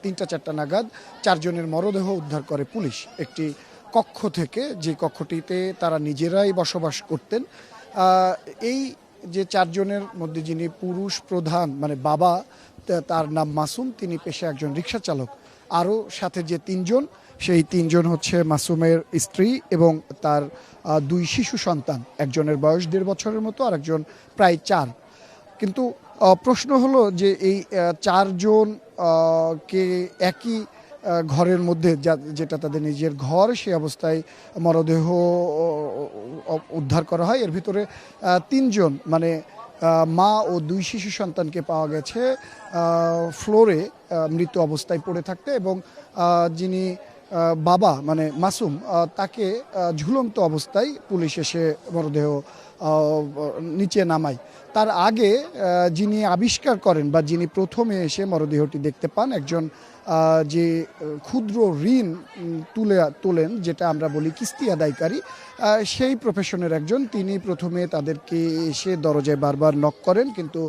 3টা-4টা নাগাদ 4 জনের মরদেহ উদ্ধার করে পুলিশ একটি কক্ষ থেকে, যে কক্ষটিতে তারা নিজেরাই বসবাস করতেন। এই যে 4 জনের মধ্যে যিনি পুরুষ প্রধান মানে বাবা, তার নাম মাসুম, তিনি পেশায় একজন রিকশা চালক। আরও সাথে যে 3 জন, সেই 3 জন হচ্ছে মাসুমের স্ত্রী এবং তার 2 শিশু সন্তান, একজনের বয়স 1.5 বছরের মতো আর একজন প্রায় 4। কিন্তু প্রশ্ন হলো যে এই 4 জন কে একই ঘরের মধ্যে, যেটা তাদের নিজের ঘর, সে অবস্থায় মরদেহ উদ্ধার করা হয়। এর ভিতরে 3 জন মানে মা ও 2 শিশু সন্তানকে পাওয়া গেছে ফ্লোরে মৃত অবস্থায় পড়ে থাকতে, এবং যিনি বাবা মানে মাসুম, তাকে ঝুলন্ত অবস্থায় পুলিশ এসে মরদেহ নিচে নামায়। তার আগে যিনি আবিষ্কার করেন বা যিনি প্রথমে এসে মরদেহটি দেখতে পান, একজন যে ক্ষুদ্র ঋণ তোলেন, যেটা আমরা বলি কিস্তি আদায়কারী, সেই প্রফেশনের একজন, তিনি প্রথমে তাদেরকে এসে দরজায় বারবার নক করেন, কিন্তু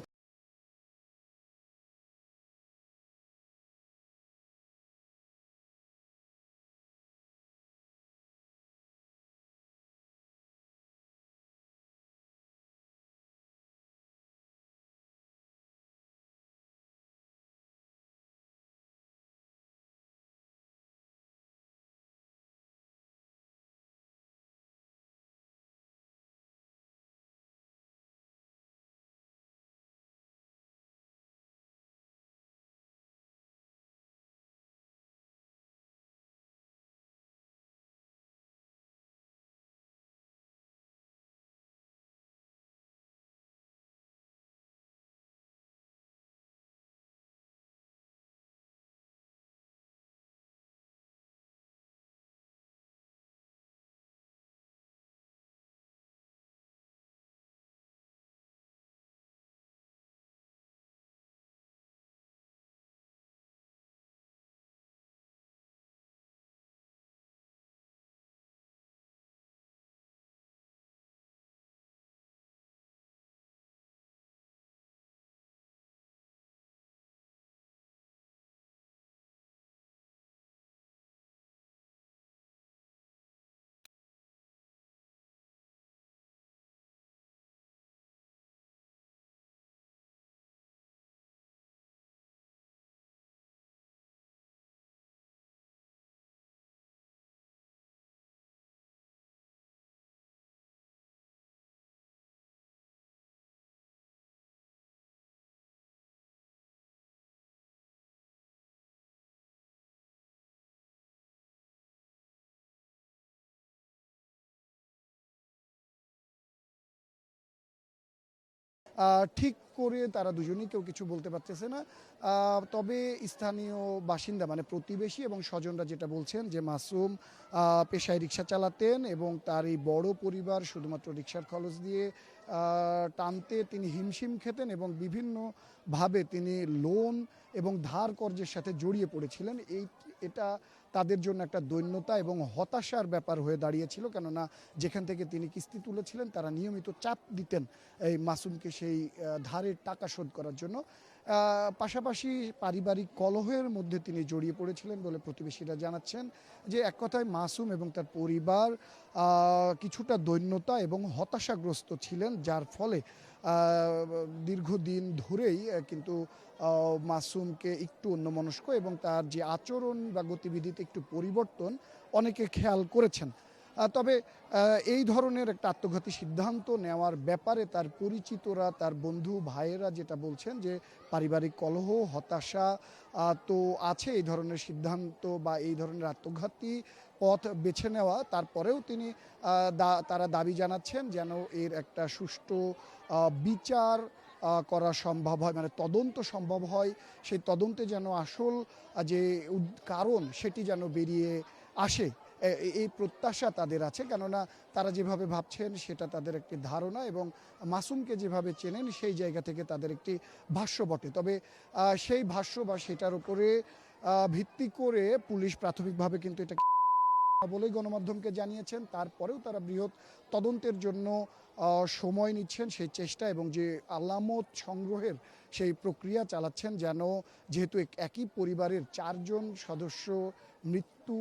ঠিক করে তারা দুজনেই কেউ কিছু বলতে পারতেছে না। তবে স্থানীয় বাসিন্দা মানে প্রতিবেশী এবং স্বজনরা যেটা বলছেন যে মাসুম পেশায় রিক্সা চালাতেন এবং তার এই বড় পরিবার শুধুমাত্র রিক্সার খরচ দিয়ে টানতে তিনি হিমশিম খেতেন এবং বিভিন্নভাবে তিনি লোন এবং ধার কর্জের সাথে জড়িয়ে পড়েছিলেন। এটা তাদের জন্য একটা দৈন্যতা এবং হতাশার ব্যাপার হয়ে দাঁড়িয়েছিল, কেননা যেখান থেকে তিনি কিস্তি তুলেছিলেন তারা নিয়মিত চাপ দিতেন এই মাসুমকে সেই ধারের টাকা শোধ করার জন্য। পাশাপাশি পারিবারিক কলহের মধ্যে তিনি জড়িয়ে পড়েছিলেন বলে প্রতিবেশীরা জানাচ্ছেন। যে এক কথায় মাসুম এবং তার পরিবার কিছুটা দৈন্যতা এবং হতাশাগ্রস্ত ছিলেন, যার ফলে দীর্ঘদিন ধরেই কিন্তু মাসুমকে একটু অন্যমনস্ক এবং তার যে আচরণ বা গতিবিধিতে একটু পরিবর্তন অনেকে খেয়াল করেছেন। তবে এই ধরনের একটা আত্মঘাতী সিদ্ধান্ত নেওয়ার ব্যাপারে তার পরিচিতরা, তার বন্ধু ভাইয়েরা যেটা বলছেন যে পারিবারিক কলহ, হতাশা তো আছে এই ধরনের সিদ্ধান্ত বা এই ধরনের আত্মঘাতী পথ বেছে নেওয়া। তারপরেও তিনি তারা দাবি জানাচ্ছেন যেন এর একটা সুষ্ঠু বিচার করা সম্ভব হয়, মানে তদন্ত সম্ভব হয়। সেই তদন্তে যেন আসল যে কারণ সেটি যেন বেরিয়ে আসে, এই প্রত্যাশা তাদের আছে। কেননা তারা যেভাবে ভাবছেন সেটা তাদের একটি ধারণা এবং মাসুমকে যেভাবে চেনেন সেই জায়গা থেকে তাদের একটি ভাষ্য বটে। তবে সেই ভাষ্য বা সেটার উপরে ভিত্তি করে পুলিশ প্রাথমিকভাবে কিন্তু এটা বলেই গণমাধ্যমকে জানিয়েছেন। তারপরেও তারা বৃহৎ তদন্তের জন্য সময় নিচ্ছেন, সেই চেষ্টা এবং যে আলামত সংগ্রহের সেই প্রক্রিয়া চালাচ্ছেন, যেন যেহেতু একই পরিবারের 4 জন সদস্য মৃত্যু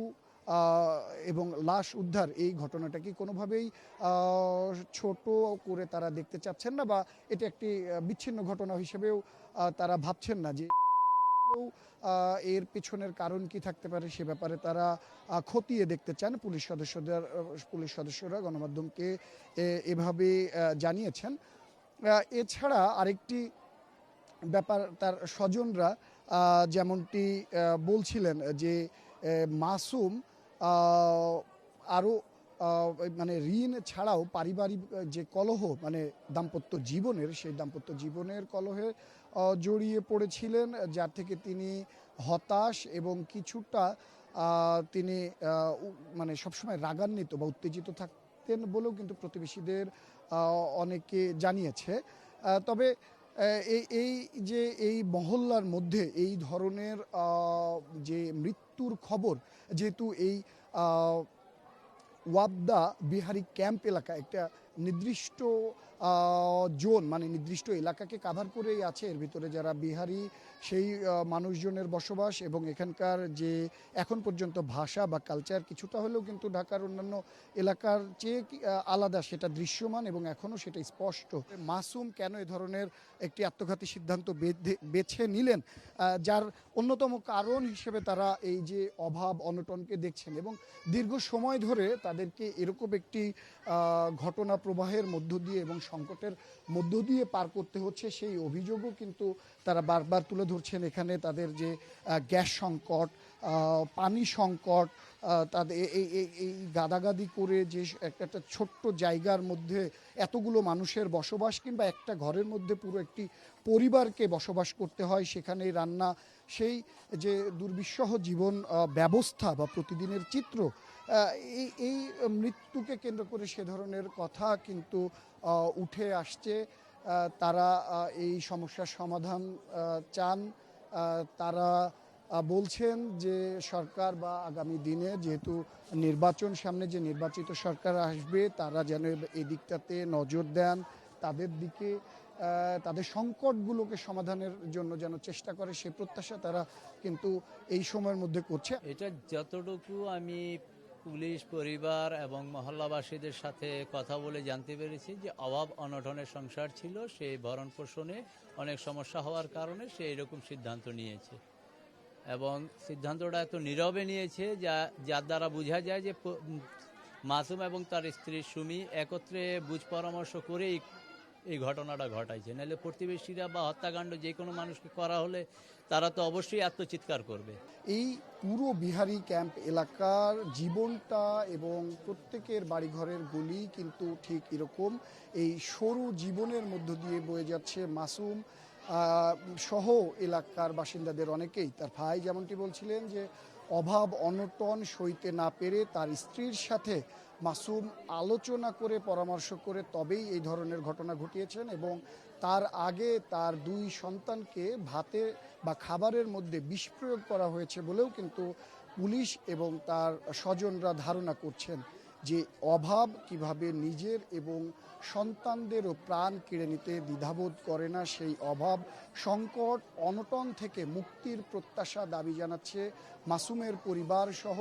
এবং লাশ উদ্ধার, এই ঘটনাটাকে কোনোভাবেই ছোট করে তারা দেখতে চাচ্ছেন না, বা এটা একটি বিচ্ছিন্ন ঘটনা হিসেবেও তারা ভাবছেন না যে এর পেছনের কারণ কি থাকতে পারে সে ব্যাপারে তারা খতিয়ে দেখতে চান। পুলিশ সদস্যরা গণমাধ্যমকে এভাবে জানিয়েছেন। এছাড়া আরেকটি ব্যাপার, তার স্বজনরা যেমনটি বলছিলেন যে মাসুম আরও মানে ঋণ ছাড়াও পারিবারিক যে কলহ, মানে দাম্পত্য জীবনের, সেই দাম্পত্য জীবনের কলহে জড়িয়ে পড়েছিলেন, যার থেকে তিনি হতাশ এবং কিছুটা তিনি মানে সবসময় রাগান্বিত বা উত্তেজিত থাকতেন বলেও কিন্তু প্রতিবেশীদের অনেকে জানিয়েছে। তবে এই যে এই মহল্লার মধ্যে এই ধরনের যে মৃত্যুর খবর, যেহেতু এই ওয়াবদা বিহারি ক্যাম্প এলাকা একটা নির্দিষ্ট জোন, মানে নির্দিষ্ট এলাকাকে কাভার করেই আছে, এর ভিতরে যারা বিহারি সেই মানুষজনের বসবাস, এবং এখানকার যে এখন পর্যন্ত ভাষা বা কালচার কিছুটা হলেও কিন্তু ঢাকার অন্যান্য এলাকার চেয়ে আলাদা, সেটা দৃশ্যমান এবং এখনও সেটা স্পষ্ট। মাসুম কেন এ ধরনের একটি আত্মঘাতী সিদ্ধান্ত বেছে নিলেন, যার অন্যতম কারণ হিসেবে তারা এই যে অভাব অনটনকে দেখছেন, এবং দীর্ঘ সময় ধরে তাদেরকে এরকম একটি ঘটনা প্রবাহের মধ্য দিয়ে এবং সংকটের মধ্য দিয়ে পার করতে হচ্ছে, সেই অভিযোগও কিন্তু তারা বারবার তুলে ধরছেন। এখানে তাদের যে গ্যাস সংকট, পানি সংকট, তাদের এই গাদাগাদি করে যে একটা ছোট্ট জায়গার মধ্যে এতগুলো মানুষের বসবাস, কিংবা একটা ঘরের মধ্যে পুরো একটি পরিবারকে বসবাস করতে হয়, সেখানে রান্না, সেই যে দুর্বিষহ জীবন ব্যবস্থা বা প্রতিদিনের চিত্র, এই মৃত্যুকে কেন্দ্র করে সে ধরনের কথা কিন্তু উঠে আসছে। তারা এই সমস্যার সমাধান চান। তারা বলছেন যে সরকার বা আগামী দিনে যেহেতু নির্বাচন সামনে, যে নির্বাচিত সরকার আসবে, তারা যেন এই দিকটাতে নজর দেন, তাদের দিকে তাদের সংকটগুলোকে সমাধানের জন্য যেন চেষ্টা করে, সে প্রত্যাশা তারা কিন্তু এই সময়ের মধ্যে করছে। এটা যতটুকু আমি পুলিশ, পরিবার এবং মহল্লাবাসীদের সাথে কথা বলে জানতে পেরেছি যে অভাব অনটনের সংসার ছিল, সেই ভরণ পোষণে অনেক সমস্যা হওয়ার কারণে সে এরকম সিদ্ধান্ত নিয়েছে, এবং সিদ্ধান্তটা এত নীরবে নিয়েছে যার দ্বারা বোঝা যায় যে মাসুম এবং তার স্ত্রী সুমি একত্রে বুঝ পরামর্শ করেই এই ঘটনাটা ঘটাইছে। নাহলে প্রতিবেশীরা বা হত্যাকাণ্ড যে কোনো মানুষকে করা হলে তারা তো অবশ্যই আত্মচিৎকার করবে। এই পুরো বিহারি ক্যাম্প এলাকার জীবনটা এবং প্রত্যেকের বাড়িঘরের গলি কিন্তু ঠিক এরকম, এই সরু জীবনের মধ্য দিয়ে বয়ে যাচ্ছে। মাসুম সহ এলাকার বাসিন্দাদের অনেকেই, তার ভাই যেমনটি বলছিলেন যে অভাব অনটন সইতে না পেরে তার স্ত্রীর সাথে মাসুম আলোচনা করে পরামর্শ করে তবেই এই ধরনের ঘটনা ঘটিয়েছেন, এবং তার আগে তার 2 সন্তানকে ভাতে বা খাবারের মধ্যে বিষ প্রয়োগ করা হয়েছে বলেও কিন্তু পুলিশ এবং তার স্বজনরা ধারণা করছেন যে অভাব কিভাবে নিজের এবং সন্তানদেরও প্রাণ কেড়ে নিতে দ্বিধাবোধ করে না। সেই অভাব সংকট অনটন থেকে মুক্তির প্রত্যাশা দাবি জানাচ্ছে মাসুমের পরিবার সহ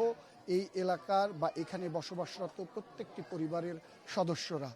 এই এলাকার বা এখানে বসবাসরত প্রত্যেকটি পরিবারের সদস্যরা।